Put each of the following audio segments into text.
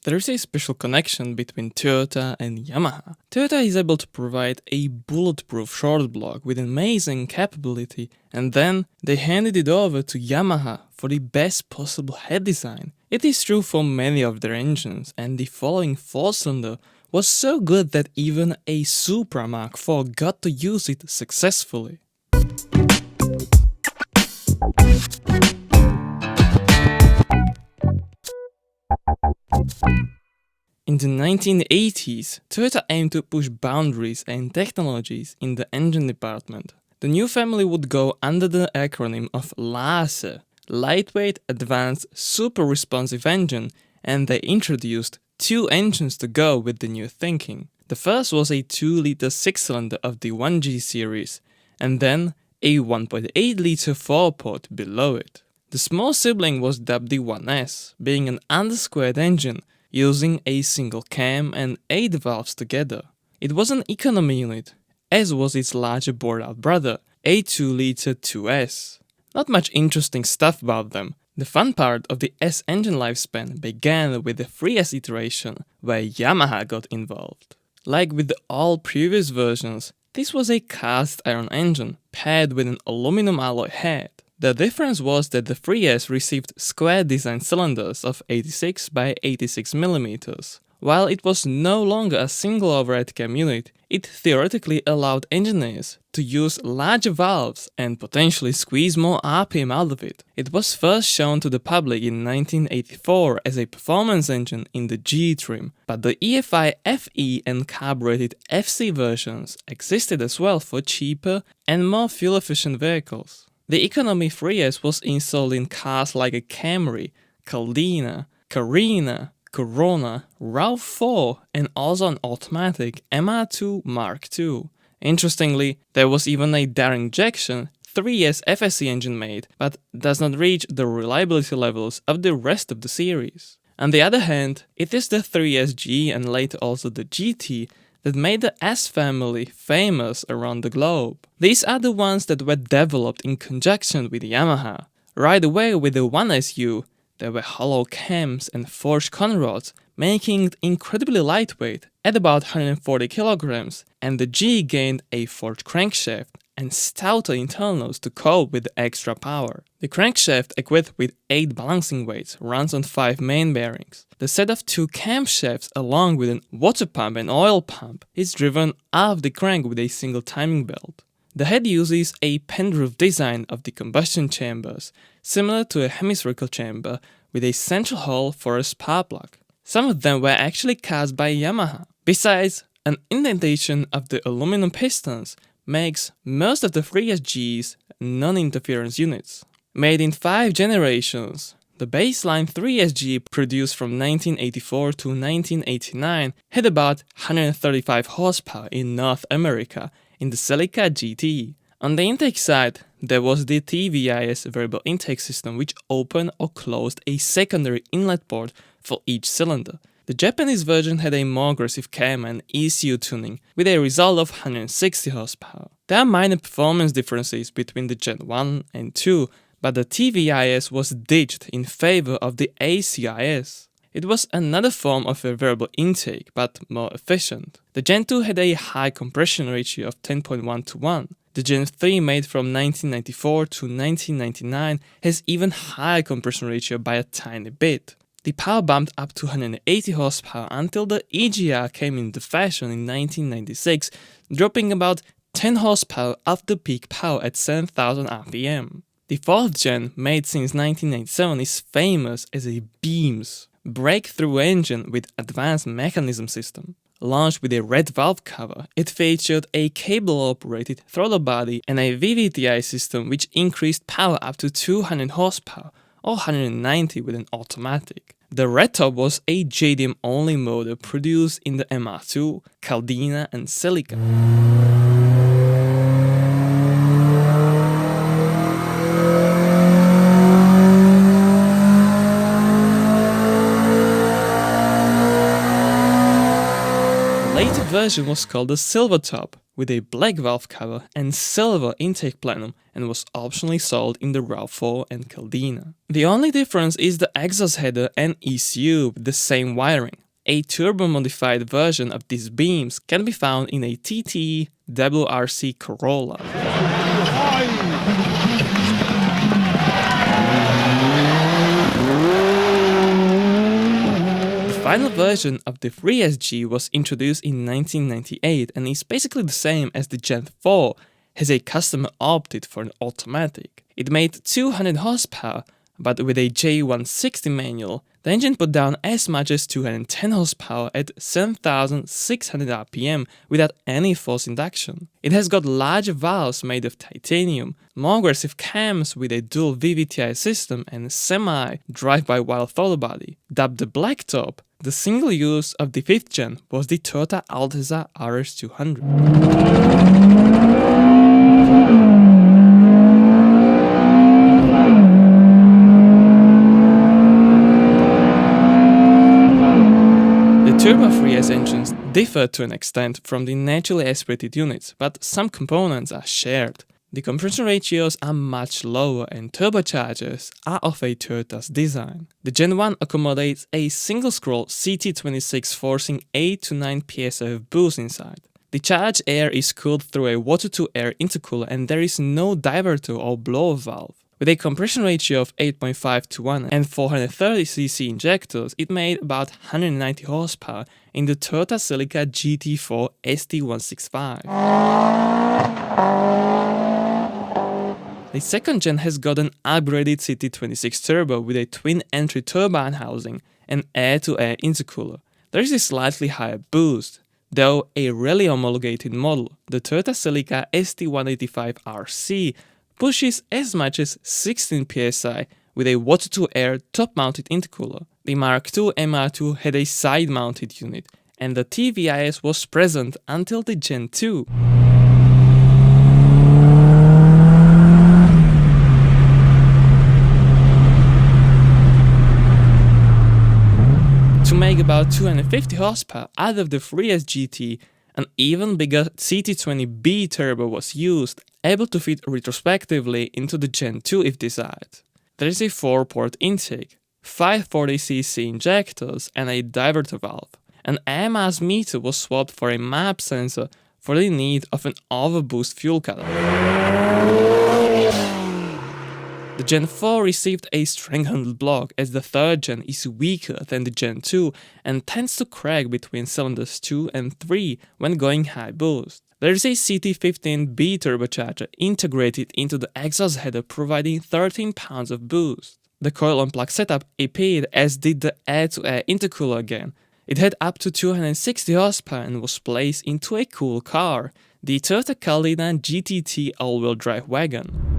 There is a special connection between Toyota and Yamaha. Toyota is able to provide a bulletproof short block with amazing capability, and then they handed it over to Yamaha for the best possible head design. It is true for many of their engines, and the following 4-cylinder was so good that even a Supra Mk4 got to use it successfully. In the 1980s, Toyota aimed to push boundaries and technologies in the engine department. The new family would go under the acronym of LARSE, Lightweight Advanced Super Responsive Engine, and they introduced 2 engines to go with the new thinking. The first was a 2-liter 6-cylinder of the 1G series, and then a 1.8-liter 4-port below it. The small sibling was dubbed the 1S, being an undersquared engine using a single cam and 8 valves together. It was an economy unit, as was its larger bored-out brother, a 2-liter 2S. Not much interesting stuff about them. The fun part of the S engine lifespan began with the 3S iteration, where Yamaha got involved. Like with all previous versions, this was a cast iron engine paired with an aluminum alloy head. The difference was that the 3S received square design cylinders of 86 by 86 mm. While it was no longer a single overhead cam unit, it theoretically allowed engineers to use larger valves and potentially squeeze more RPM out of it. It was first shown to the public in 1984 as a performance engine in the GE trim, but the EFI FE and carbureted FC versions existed as well for cheaper and more fuel-efficient vehicles. The economy 3S was installed in cars like a Camry, Celica, Carina, Corolla, RAV4, and also an automatic MR2 Mark II. Interestingly, there was even a direct injection 3S FSE engine made, but does not reach the reliability levels of the rest of the series. On the other hand, it is the 3S-GE and later also the GT that made the S family famous around the globe. These are the ones that were developed in conjunction with Yamaha. Right away with the 1SU, there were hollow cams and forged conrods, making it incredibly lightweight at about 140 kilograms, and the G gained a forged crankshaft and stouter internals to cope with the extra power. The crankshaft, equipped with 8 balancing weights, runs on 5 main bearings. The set of 2 camshafts along with a water pump and oil pump is driven off the crank with a single timing belt. The head uses a penroof design of the combustion chambers, similar to a hemispherical chamber with a central hole for a spark plug. Some of them were actually cast by Yamaha. Besides, an indentation of the aluminum pistons makes most of the 3S-GE's non-interference units. Made in 5 generations, the baseline 3S-GE produced from 1984 to 1989 had about 135 horsepower in North America in the Celica GT. On the intake side, there was the TVIS variable intake system, which opened or closed a secondary inlet port for each cylinder. The Japanese version had a more aggressive cam and ECU tuning, with a result of 160 horsepower. There are minor performance differences between the Gen 1 and 2, but the TVIS was ditched in favor of the ACIS. It was another form of a variable intake, but more efficient. The Gen 2 had a high compression ratio of 10.1 to 1. The Gen 3 made from 1994 to 1999 has even higher compression ratio by a tiny bit. The power bumped up to 180 horsepower until the EGR came into fashion in 1996, dropping about 10 horsepower off the peak power at 7,000 RPM. The 4th gen, made since 1997, is famous as a BEAMS, breakthrough engine with advanced mechanism system. Launched with a red valve cover, it featured a cable-operated throttle body and a VVTi system which increased power up to 200 horsepower, or 190 with an automatic. The red top was a JDM-only motor produced in the MR2, Caldina and Celica. The later version was called the silver top, with a black valve cover and silver intake plenum and was optionally sold in the RAV4 and Caldina. The only difference is the exhaust header and ECU with the same wiring. A turbo-modified version of these beams can be found in a TT WRC Corolla. The final version of the 3S-GE was introduced in 1998 and is basically the same as the Gen 4, as a customer opted for an automatic. It made 200 horsepower, but with a J160 manual, the engine put down as much as 210 horsepower at 7,600 rpm without any forced induction. It has got larger valves made of titanium, more aggressive cams with a dual VVTi system and semi drive-by-wire throttle body. Dubbed the Black Top, the single use of the 5th gen was the Toyota Altezza RS200. Turbo 3S engines differ to an extent from the naturally aspirated units, but some components are shared. The compression ratios are much lower and turbochargers are of a Toyota's design. The Gen 1 accommodates a single-scroll CT26 forcing 8 to 9 psi of boost inside. The charged air is cooled through a water-to-air intercooler and there is no diverter or blow-off valve. With a compression ratio of 8.5 to 1 and 430cc injectors, it made about 190 horsepower in the Toyota Celica GT4 ST165. The 2nd gen has got an upgraded CT26 turbo with a twin-entry turbine housing and air-to-air intercooler. There is a slightly higher boost, though a rarely homologated model, the Toyota Celica ST185RC, pushes as much as 16 psi with a water-to-air top-mounted intercooler. The Mark II MR2 had a side-mounted unit, and the TVIS was present until the Gen 2. To make about 250 horsepower out of the 3S-GT, an even bigger CT20B turbo was used, able to fit retrospectively into the Gen 2 if desired. There is a 4-port intake, 540cc injectors and a diverter valve. An air mass meter was swapped for a MAP sensor for the need of an overboost fuel cutoff. The Gen 4 received a string-handled block as the 3rd gen is weaker than the Gen 2 and tends to crack between cylinders 2 and 3 when going high boost. There is a CT15B turbocharger integrated into the exhaust header providing 13 pounds of boost. The coil on plug setup appeared as did the air-to-air intercooler again. It had up to 260 horsepower and was placed into a cool car, the Toyota Caldina GTT all-wheel drive wagon.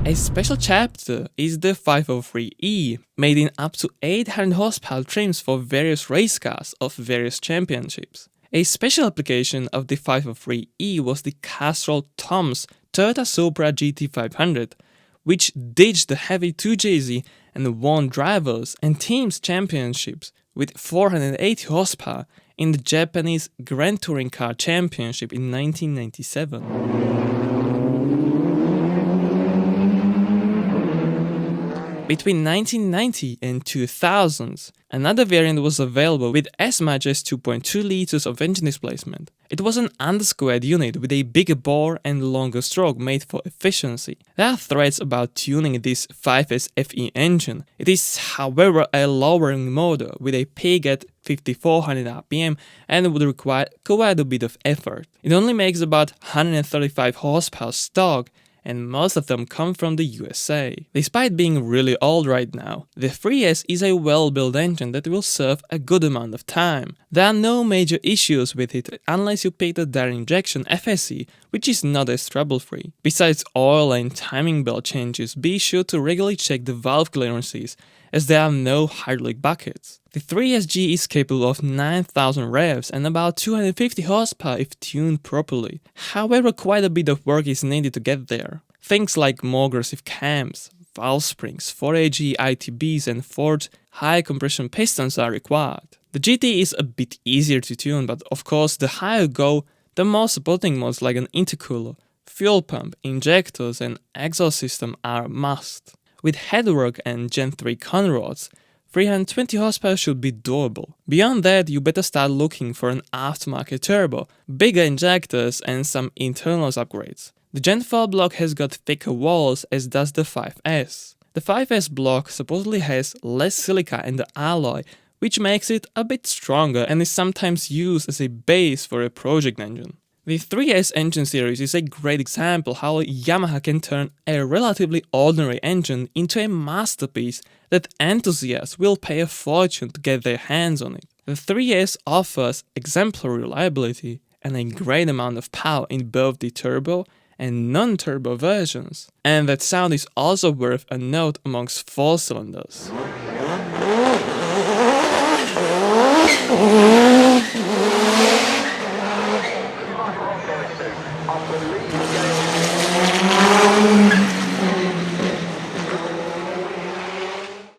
A special chapter is the 503E, made in up to 800 horsepower trims for various race cars of various championships. A special application of the 503E was the Castrol Tom's Toyota Supra GT500, which ditched the heavy 2JZ and won drivers and teams championships with 480 horsepower in the Japanese Grand Touring Car Championship in 1997. Between 1990 and 2000, another variant was available with as much as 2.2 liters of engine displacement. It was an undersquared unit with a bigger bore and longer stroke made for efficiency. There are threats about tuning this 5S FE engine. It is, however, a lowering motor with a peak at 5400 rpm and would require quite a bit of effort. It only makes about 135 horsepower stock, and most of them come from the USA. Despite being really old right now, the 3S is a well-built engine that will serve a good amount of time. There are no major issues with it unless you pick the direct injection FSE, which is not as trouble-free. Besides oil and timing belt changes, be sure to regularly check the valve clearances, as there are no hydraulic buckets. The 3S-GE is capable of 9,000 revs and about 250 horsepower if tuned properly. However, quite a bit of work is needed to get there. Things like more aggressive cams, valve springs, 4S-GE ITBs and forged high compression pistons are required. The GT is a bit easier to tune, but of course the higher you go, the more supporting modes like an intercooler, fuel pump, injectors and exhaust system are a must. With headwork and Gen 3 con rods, 320 horsepower should be doable. Beyond that, you better start looking for an aftermarket turbo, bigger injectors and some internals upgrades. The Gen 4 block has got thicker walls as does the 5S. The 5S block supposedly has less silica in the alloy, which makes it a bit stronger and is sometimes used as a base for a project engine. The 3S engine series is a great example how Yamaha can turn a relatively ordinary engine into a masterpiece that enthusiasts will pay a fortune to get their hands on it. The 3S offers exemplary reliability and a great amount of power in both the turbo and non-turbo versions. And that sound is also worth a note amongst 4 cylinders.